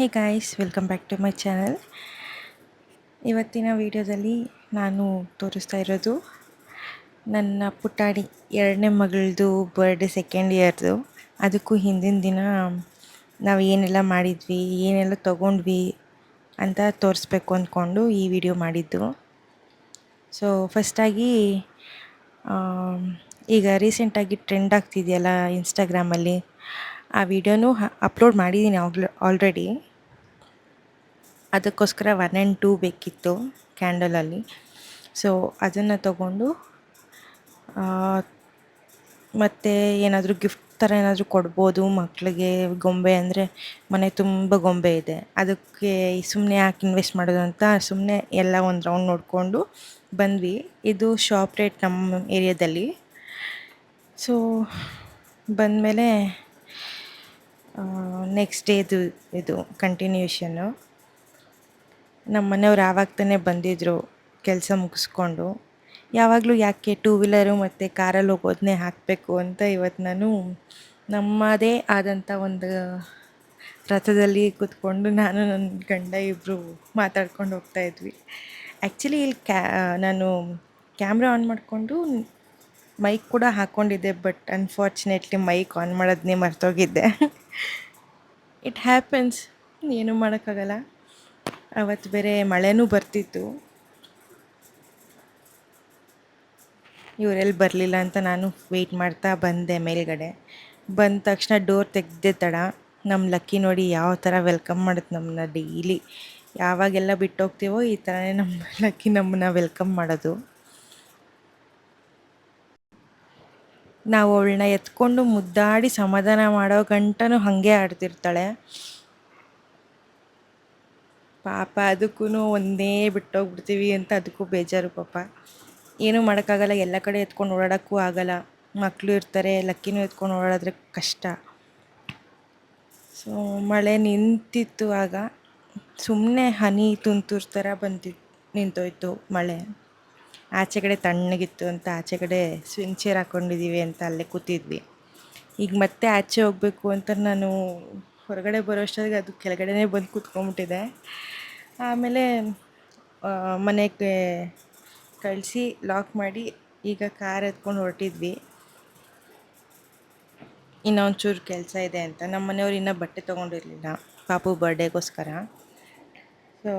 Hey guys, welcome back to my channel. ಇವತ್ತಿನ ವಿಡಿಯೋದಲ್ಲಿ ನಾನು ತೋರಿಸ್ತಾ ಇರೋದು ನನ್ನ ಪುಟಾಣಿ 2ನೇ ಮಗಳದು ಬರ್ಡೇ ಸೆಕೆಂಡ್ ಇಯರ್ದು. ಅದಕ್ಕೂ ಹಿಂದಿನ ದಿನ ನಾವು ಏನೆಲ್ಲ ಮಾಡಿದ್ವಿ, ಏನೆಲ್ಲ ತೊಗೊಂಡ್ವಿ ಅಂತ ತೋರಿಸ್ಬೇಕು ಅಂದ್ಕೊಂಡು ಈ ವಿಡಿಯೋ ಮಾಡಿದ್ದು. ಸೊ ಫಸ್ಟಾಗಿ ಈಗ ರೀಸೆಂಟಾಗಿ ಟ್ರೆಂಡ್ ಆಗ್ತಿದೆಯಲ್ಲ ಇನ್ಸ್ಟಾಗ್ರಾಮಲ್ಲಿ, ಆ ವಿಡಿಯೋನೂ ಅಪ್ಲೋಡ್ ಮಾಡಿದ್ದೀನಿ ಆಲ್ರೆಡಿ. ಅದಕ್ಕೋಸ್ಕರ 1 ಆ್ಯಂಡ್ 2 ಬೇಕಿತ್ತು ಕ್ಯಾಂಡಲಲ್ಲಿ. ಸೊ ಅದನ್ನು ತಗೊಂಡು ಮತ್ತು ಏನಾದರೂ ಗಿಫ್ಟ್ ಥರ ಏನಾದರೂ ಕೊಡ್ಬೋದು ಮಕ್ಕಳಿಗೆ. ಗೊಂಬೆ ಅಂದರೆ ಮನೆ ತುಂಬ ಗೊಂಬೆ ಇದೆ, ಅದಕ್ಕೆ ಸುಮ್ಮನೆ ಯಾಕೆ ಇನ್ವೆಸ್ಟ್ ಮಾಡೋದು ಅಂತ ಸುಮ್ಮನೆ ಎಲ್ಲ ಒಂದು ರೌಂಡ್ ನೋಡಿಕೊಂಡು ಬಂದ್ವಿ. ಇದು ಶಾಪ್ ರೇಟ್ ನಮ್ಮ ಏರಿಯಾದಲ್ಲಿ. ಸೊ ಬಂದಮೇಲೆ ನೆಕ್ಸ್ಟ್ ಡೇದು ಇದು ಕಂಟಿನ್ಯೂಷನ್ನು. ನಮ್ಮ ಮನೆಯವ್ರು ಆವಾಗ ತಾನೇ ಬಂದಿದ್ದರು ಕೆಲಸ ಮುಗಿಸ್ಕೊಂಡು. ಯಾವಾಗಲೂ ಯಾಕೆ 2 ವೀಲರು ಮತ್ತು ಕಾರಲ್ಲಿ ಹೋಗೋದನ್ನೇ ಹಾಕಬೇಕು ಅಂತ ಇವತ್ತು ನಾನು ನಮ್ಮದೇ ಆದಂಥ ಒಂದು ರಥದಲ್ಲಿ ಕೂತ್ಕೊಂಡು ನಾನು ನನ್ನ ಗಂಡ ಇಬ್ಬರು ಮಾತಾಡ್ಕೊಂಡು ಹೋಗ್ತಾಯಿದ್ವಿ. ಆ್ಯಕ್ಚುಲಿ ಇಲ್ಲಿ ನಾನು ಕ್ಯಾಮ್ರಾ ಆನ್ ಮಾಡಿಕೊಂಡು ಮೈಕ್ ಕೂಡ ಹಾಕ್ಕೊಂಡಿದ್ದೆ, ಬಟ್ ಅನ್ಫಾರ್ಚುನೇಟ್ಲಿ ಮೈಕ್ ಆನ್ ಮಾಡೋದನ್ನೇ ಮರ್ತೋಗಿದ್ದೆ. ಇಟ್ ಹ್ಯಾಪನ್ಸ್, ಏನೂ ಮಾಡೋಕ್ಕಾಗಲ್ಲ. ಅವತ್ತು ಬೇರೆ ಮಳೆನೂ ಬರ್ತಿತ್ತು. ಇವರೆಲ್ಲಿ ಬರಲಿಲ್ಲ ಅಂತ ನಾನು ವೆಯ್ಟ್ ಮಾಡ್ತಾ ಬಂದೆ ಮೇಲ್ಗಡೆ. ಬಂದ ತಕ್ಷಣ ಡೋರ್ ತೆಗೆದೇ ತಡ ನಮ್ಮ ಲಕ್ಕಿ ನೋಡಿ ಯಾವ ಥರ ವೆಲ್ಕಮ್ ಮಾಡುತ್ತೆ ನಮ್ಮನ್ನ. ಡೈಲಿ ಯಾವಾಗೆಲ್ಲ ಬಿಟ್ಟೋಗ್ತೀವೋ ಈ ಥರನೇ ನಮ್ಮ ಲಕ್ಕಿ ನಮ್ಮನ್ನ ವೆಲ್ಕಮ್ ಮಾಡೋದು. ನಾವು ಅವಳನ್ನ ಎತ್ಕೊಂಡು ಮುದ್ದಾಡಿ ಸಮಾಧಾನ ಮಾಡೋ ಗಂಟನೂ ಹಾಗೆ ಆಡ್ತಿರ್ತಾಳೆ ಪಾಪ. ಅದಕ್ಕೂ ಒಂದೇ ಬಿಟ್ಟೋಗ್ಬಿಡ್ತೀವಿ ಅಂತ ಅದಕ್ಕೂ ಬೇಜಾರು ಪಾಪ. ಏನೂ ಮಾಡೋಕ್ಕಾಗಲ್ಲ, ಎಲ್ಲ ಕಡೆ ಎತ್ಕೊಂಡು ಓಡಾಡೋಕ್ಕೂ ಆಗಲ್ಲ. ಮಕ್ಕಳು ಇರ್ತಾರೆ, ಲಕ್ಕಿನೂ ಎತ್ಕೊಂಡು ಓಡಾಡಿದ್ರೆ ಕಷ್ಟ. ಸೊ ಮಳೆ ನಿಂತಿತ್ತು. ಆಗ ಸುಮ್ಮನೆ ಹನಿ ತುಂತುರು ಥರ ನಿಂತೋಯ್ತು ಮಳೆ. ಆಚೆ ಕಡೆ ತಣ್ಣಗಿತ್ತು ಅಂತ ಆಚೆ ಕಡೆ ಸ್ವಿಂಗ್ ಚೇರ್ ಹಾಕ್ಕೊಂಡಿದ್ದೀವಿ ಅಂತ ಅಲ್ಲೇ ಕೂತಿದ್ವಿ. ಈಗ ಮತ್ತೆ ಆಚೆ ಹೋಗಬೇಕು ಅಂತ ನಾನು ಹೊರಗಡೆ ಬರೋ ಅಷ್ಟೊತ್ತಿಗೆ ಅದು ಕೆಳಗಡೆನೇ ಬಂದು ಕೂತ್ಕೊಂಡ್ಬಿಟ್ಟಿದೆ. ಆಮೇಲೆ ಮನೆಗೆ ಕಳಿಸಿ ಲಾಕ್ ಮಾಡಿ ಈಗ ಕಾರ್ ಎತ್ಕೊಂಡು ಹೊರಟಿದ್ವಿ. ಇನ್ನೊಂಚೂರು ಕೆಲಸ ಇದೆ ಅಂತ. ನಮ್ಮ ಮನೆಯವ್ರು ಇನ್ನೂ ಬಟ್ಟೆ ತೊಗೊಂಡಿರಲಿಲ್ಲ ಪಾಪು ಬರ್ಡೇಗೋಸ್ಕರ. ಸೊ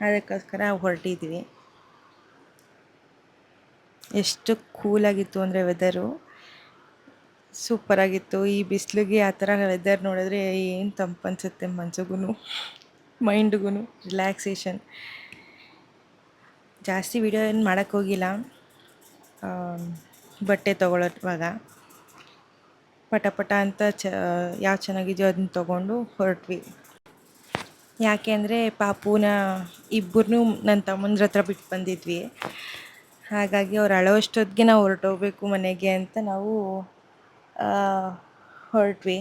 ಅದಕ್ಕೋಸ್ಕರ ಹೊರಟಿದ್ವಿ. ಎಷ್ಟು ಕೂಲಾಗಿತ್ತು ಅಂದರೆ ವೆದರು ಸೂಪರಾಗಿತ್ತು. ಈ ಬಿಸಿಲಿಗೆ ಆ ಥರ ವೆದರ್ ನೋಡಿದ್ರೆ ಏನು ತಂಪು ಅನಿಸುತ್ತೆ ಮನ್ಸಿಗೂ ಮೈಂಡ್ಗೂ. ರಿಲ್ಯಾಕ್ಸೇಷನ್. ಜಾಸ್ತಿ ವಿಡಿಯೋ ಏನು ಮಾಡೋಕ್ಕೋಗಿಲ್ಲ. ಬಟ್ಟೆ ತೊಗೊಳ್ಳೋವಾಗ ಪಟ ಪಟ ಅಂತ ಯಾವ್ದು ಚೆನ್ನಾಗಿದೆಯೋ ಅದನ್ನ ತೊಗೊಂಡು ಹೊರಟ್ವಿ. ಯಾಕೆ ಅಂದರೆ ಪಾಪುನ ಇಬ್ಬರನ್ನೂ ನನ್ನ ತಮ್ಮಂದ್ರ ಹತ್ರ ಬಿಟ್ಟು ಬಂದಿದ್ವಿ. ಹಾಗಾಗಿ ಅವ್ರು ಅಳೋಷ್ಟೊತ್ತಿಗೆ ನಾವು ಹೊರಟೋಗ್ಬೇಕು ಮನೆಗೆ ಅಂತ ನಾವು ಹೊರಟ್ವಿ.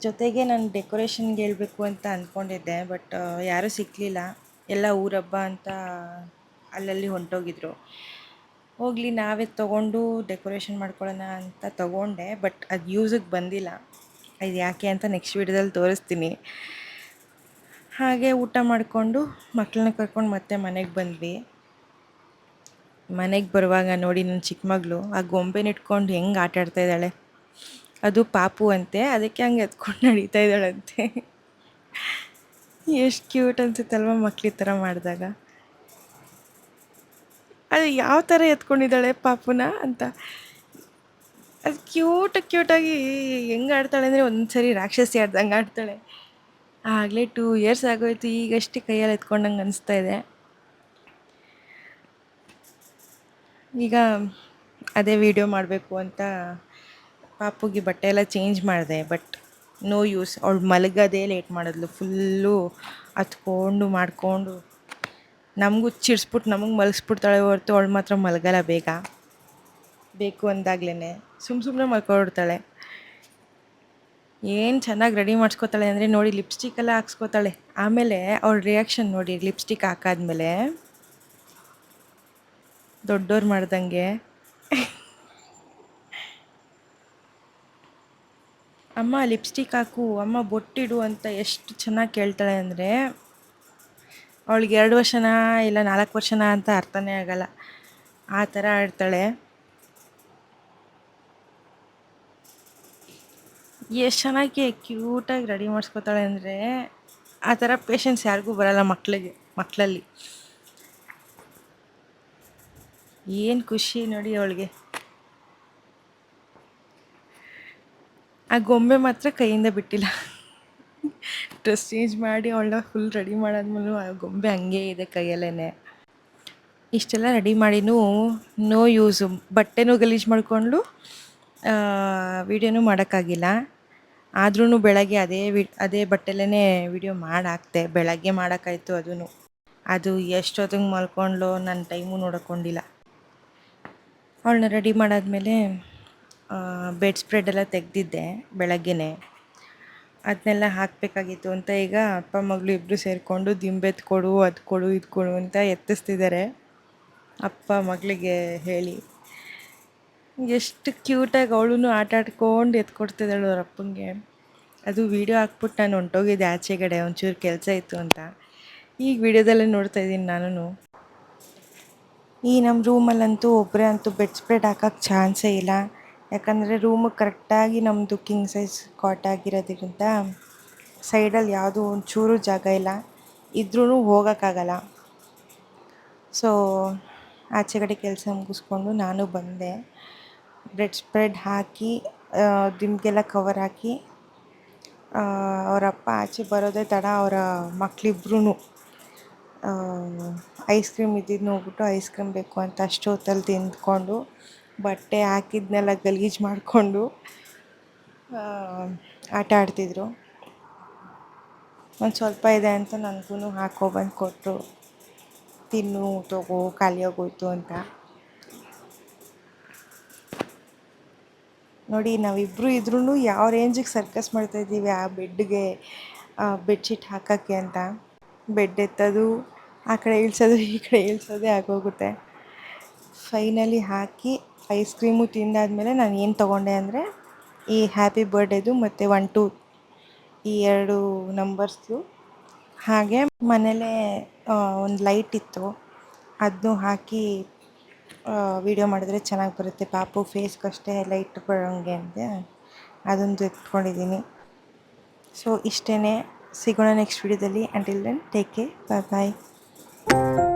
ಜೊತೆಗೆ ನಾನು ಡೆಕೋರೇಷನ್ಗೆ ಹೇಳ್ಬೇಕು ಅಂತ ಅಂದ್ಕೊಂಡಿದ್ದೆ, ಬಟ್ ಯಾರೂ ಸಿಕ್ಕಲಿಲ್ಲ. ಎಲ್ಲ ಊರಹಬ್ಬ ಅಂತ ಅಲ್ಲಲ್ಲಿ ಹೊಂಟೋಗಿದ್ರು. ಹೋಗಲಿ ನಾವೇ ತೊಗೊಂಡು ಡೆಕೋರೇಷನ್ ಮಾಡ್ಕೊಳ್ಳೋಣ ಅಂತ ತೊಗೊಂಡೆ, ಬಟ್ ಅದು ಯೂಸಿಗೆ ಬಂದಿಲ್ಲ. ಅದು ಯಾಕೆ ಅಂತ ನೆಕ್ಸ್ಟ್ ವೀಡಿಯೋದಲ್ಲಿ ತೋರಿಸ್ತೀನಿ. ಹಾಗೆ ಊಟ ಮಾಡಿಕೊಂಡು ಮಕ್ಕಳನ್ನ ಕರ್ಕೊಂಡು ಮತ್ತೆ ಮನೆಗೆ ಬಂದ್ವಿ. ಮನೆಗೆ ಬರುವಾಗ ನೋಡಿ ನನ್ನ ಚಿಕ್ಕ ಮಗಳು ಆ ಗೊಂಬೆನ ಇಟ್ಕೊಂಡು ಹೆಂಗೆ ಆಟ ಆಡ್ತಾ ಇದ್ದಾಳೆ. ಅದು ಪಾಪು ಅಂತೆ, ಅದಕ್ಕೆ ಹಂಗೆ ಎತ್ಕೊಂಡು ನಡೀತಾ ಇದ್ದಾಳಂತೆ. ಎಷ್ಟು ಕ್ಯೂಟ್ ಅನ್ಸುತ್ತಲ್ವ ಮಕ್ಳು ಈ ಥರ ಮಾಡಿದಾಗ. ಅದು ಯಾವ ಥರ ಎತ್ಕೊಂಡಿದ್ದಾಳೆ ಪಾಪುನ ಅಂತ. ಅದು ಕ್ಯೂಟಾಗಿ ಹೆಂಗೆ ಆಡ್ತಾಳೆ ಅಂದರೆ ಒಂದು ಸರಿ ರಾಕ್ಷಸಿ ಆಡ್ದಂಗೆ ಆಡ್ತಾಳೆ. ಆಗಲೇ 2 ಇಯರ್ಸ್ ಆಗೋಯ್ತು, ಈಗಷ್ಟೇ ಕೈಯಲ್ಲಿ ಎತ್ಕೊಂಡಂಗೆ ಅನಿಸ್ತಾ ಇದೆ. ಈಗ ಅದೇ ವಿಡಿಯೋ ಮಾಡಬೇಕು ಅಂತ ಪಾಪುಗೆ ಬಟ್ಟೆ ಎಲ್ಲ ಚೇಂಜ್ ಮಾಡಿದೆ, ಬಟ್ ನೋ ಯೂಸ್. ಅವಳು ಮಲಗೋದೇ ಲೇಟ್ ಮಾಡಿದ್ಲು. ಫುಲ್ಲು ಹತ್ಕೊಂಡು ಮಾಡಿಕೊಂಡು ನಮಗೂ ಚಿಡ್ಸ್ಬಿಟ್ಟು ನಮಗೆ ಮಲಗಿಸ್ಬಿಡ್ತಾಳೆ ಹೊರತು ಅವಳು ಮಾತ್ರ ಮಲಗಲ್ಲ. ಬೇಗ ಬೇಕು ಅಂದಾಗ್ಲೇ ಸುಮ್ಮನೆ ಮಲ್ಕೊಬಿಡ್ತಾಳೆ. ಏನು ಚೆನ್ನಾಗಿ ರೆಡಿ ಮಾಡಿಸ್ಕೊತಾಳೆ ಅಂದರೆ ನೋಡಿ, ಲಿಪ್ಸ್ಟಿಕ್ಕೆಲ್ಲ ಹಾಕ್ಸ್ಕೊತಾಳೆ. ಆಮೇಲೆ ಅವಳ ರಿಯಾಕ್ಷನ್ ನೋಡಿ, ಲಿಪ್ಸ್ಟಿಕ್ ಹಾಕಾದ್ಮೇಲೆ ದೊಡ್ಡೋರು ಮಾಡ್ದಂಗೆ ಅಮ್ಮ ಲಿಪ್ಸ್ಟಿಕ್ ಹಾಕು, ಅಮ್ಮ ಬೊಟ್ಟಿಡು ಅಂತ ಎಷ್ಟು ಚೆನ್ನಾಗಿ ಕೇಳ್ತಾಳೆ ಅಂದರೆ ಅವಳಿಗೆ 2 ವರ್ಷನಾ ಇಲ್ಲ 4 ವರ್ಷನಾ ಅಂತ ಅರ್ಥನೇ ಆಗಲ್ಲ, ಆ ಥರ ಆಡ್ತಾಳೆ. ಎಷ್ಟು ಚೆನ್ನಾಗಿ ಕ್ಯೂಟಾಗಿ ರೆಡಿ ಮಾಡಿಸ್ಕೊತಾಳೆ ಅಂದರೆ ಆ ಥರ ಪೇಷನ್ಸ್ ಯಾರಿಗೂ ಬರಲ್ಲ ಮಕ್ಕಳಲ್ಲಿ. ಏನು ಖುಷಿ ನೋಡಿ ಅವಳಿಗೆ. ಆ ಗೊಂಬೆ ಮಾತ್ರ ಕೈಯಿಂದ ಬಿಟ್ಟಿಲ್ಲ. ಡ್ರೆಸ್ ಚೇಂಜ್ ಮಾಡಿ ಅವಳನ್ನ ಫುಲ್ ರೆಡಿ ಮಾಡಾದ್ಮೇಲೂ ಆ ಗೊಂಬೆ ಹಂಗೇ ಇದೆ ಕೈಯಲ್ಲೇ. ಇಷ್ಟೆಲ್ಲ ರೆಡಿ ಮಾಡಿನೂ ನೋ ಯೂಸು. ಬಟ್ಟೆನೂ ಗಲೀಜು ಮಾಡಿಕೊಂಡು ವೀಡಿಯೋನೂ ಮಾಡೋಕ್ಕಾಗಿಲ್ಲ. ಆದ್ರೂ ಬೆಳಗ್ಗೆ ಅದೇ ಬಟ್ಟೆಲೇ ವೀಡಿಯೋ ಮಾಡಾಕ್ತೆ. ಬೆಳಗ್ಗೆ ಮಾಡೋಕ್ಕಾಯ್ತು ಅದೂ. ಅದು ಎಷ್ಟೊತ್ತಿಗೆ ಮಲ್ಕೊಂಡ್ಲೋ ನನ್ನ ಟೈಮು ನೋಡೋಕ್ಕೊಂಡಿಲ್ಲ. ಅವಳನ್ನ ರೆಡಿ ಮಾಡಾದ್ಮೇಲೆ ಬೆಡ್ ಸ್ಪ್ರೆಡೆಲ್ಲ ತೆಗೆದಿದ್ದೆ ಬೆಳಗ್ಗೆನೇ. ಅದನ್ನೆಲ್ಲ ಹಾಕಬೇಕಾಗಿತ್ತು ಅಂತ ಈಗ ಅಪ್ಪ ಮಗಳು ಇಬ್ಬರು ಸೇರಿಕೊಂಡು ದಿಂಬೆತ್ತು ಕೊಡು, ಅದು ಕೊಡು, ಇದು ಕೊಡು ಅಂತ ಎತ್ತಿಸ್ತಿದ್ದಾರೆ ಅಪ್ಪ ಮಗಳಿಗೆ ಹೇಳಿ. ಎಷ್ಟು ಕ್ಯೂಟಾಗಿ ಅವಳು ಆಟ ಆಡ್ಕೊಂಡು ಎತ್ಕೊಡ್ತಿದ್ದಾಳು ಅವ್ರ ಅಪ್ಪಂಗೆ. ಅದು ವೀಡಿಯೋ ಹಾಕ್ಬಿಟ್ಟು ನಾನು ಹೊಂಟೋಗಿದ್ದೆ ಆಚೆಗಡೆ, ಒಂಚೂರು ಕೆಲಸ ಇತ್ತು ಅಂತ. ಈಗ ವೀಡಿಯೋದಲ್ಲೇ ನೋಡ್ತಾಯಿದ್ದೀನಿ ನಾನು. ಈ ನಮ್ಮ ರೂಮಲ್ಲಂತೂ ಒಬ್ಬರೇ ಅಂತೂ ಬೆಡ್ ಸ್ಪ್ರೆಡ್ ಹಾಕೋಕ್ಕೆ ಚಾನ್ಸೇ ಇಲ್ಲ. ಯಾಕಂದರೆ ರೂಮು ಕರೆಕ್ಟಾಗಿ ನಮ್ಮದು ಕಿಂಗ್ ಸೈಜ್ ಕಾಟ್ ಆಗಿರೋದ್ರಿಂದ ಸೈಡಲ್ಲಿ ಯಾವುದೂ ಒಂಚೂರು ಜಾಗ ಇಲ್ಲ, ಇದ್ರೂ ಹೋಗೋಕ್ಕಾಗಲ್ಲ. ಸೊ ಆಚೆಗಡೆ ಕೆಲಸ ಮುಗಿಸ್ಕೊಂಡು ನಾನು ಬಂದೆ. ಬೆಡ್ ಸ್ಪ್ರೆಡ್ ಹಾಕಿ ದಿಂಬಿಗೆಲ್ಲ ಕವರ್ ಹಾಕಿ ಅವರಪ್ಪ ಆಚೆ ಬರೋದೇ ತಡ. ಅವರ ಮಕ್ಕಳಿಬ್ರೂ ಐಸ್ ಕ್ರೀಮ್ ಇದ್ದಿದ್ದು ನೋಡ್ಬಿಟ್ಟು ಐಸ್ ಕ್ರೀಮ್ ಬೇಕು ಅಂತ ಅಷ್ಟೊತ್ತಲ್ಲಿ ತಿಂದ್ಕೊಂಡು ಬಟ್ಟೆ ಹಾಕಿದ್ನೆಲ್ಲ ಗಲೀಜು ಮಾಡಿಕೊಂಡು ಆಟ ಆಡ್ತಿದ್ರು. ಒಂದು ಸ್ವಲ್ಪ ಇದೆ ಅಂತ ನನಗೂ ಹಾಕ್ಕೊಬಂದು ಕೊಟ್ಟರು, ತಿನ್ನು ತಗೋ ಖಾಲಿ ಆಗೋಯ್ತು ಅಂತ. ನೋಡಿ ನಾವಿಬ್ಬರು ಇದ್ರೂ ಯಾವ ರೇಂಜಿಗೆ ಸರ್ಕಸ್ ಮಾಡ್ತಾಯಿದ್ದೀವಿ ಆ ಬೆಡ್ಗೆ ಬೆಡ್ಶೀಟ್ ಹಾಕೋಕ್ಕೆ ಅಂತ. ಬೆಡ್ ಎತ್ತೋದು, ಆ ಕಡೆ ಇಳಿಸೋದು, ಈ ಕಡೆ ಇಳಿಸೋದೇ ಆಗೋಗುತ್ತೆ. ಫೈನಲಿ ಹಾಕಿ ಐಸ್ ಕ್ರೀಮು ತಿಂದಾದಮೇಲೆ ನಾನು ಏನು ತೊಗೊಂಡೆ ಅಂದರೆ ಈ ಹ್ಯಾಪಿ ಬರ್ಡೇದು ಮತ್ತು 1 2 ಈ 2 ನಂಬರ್ಸ್ದು. ಹಾಗೆ ಮನೇಲೇ ಒಂದು ಲೈಟ್ ಇತ್ತು, ಅದನ್ನೂ ಹಾಕಿ ವೀಡಿಯೋ ಮಾಡಿದ್ರೆ ಚೆನ್ನಾಗಿ ಬರುತ್ತೆ. ಪಾಪು ಫೇಸ್ಗಷ್ಟೇ ಲೈಟ್ ಬರೋಂಗೆ ಅಂತ ಅದೊಂದು ಎತ್ಕೊಂಡಿದ್ದೀನಿ. ಸೊ ಇಷ್ಟೇ, ಸಿಗೋಣ ನೆಕ್ಸ್ಟ್ ವೀಡಿಯೋದಲ್ಲಿ. ಅಂಟಿಲ್ ದೆನ್ ಟೇಕ್ ಕೇರ್, ಬಾಯ್ ಬಾಯ್.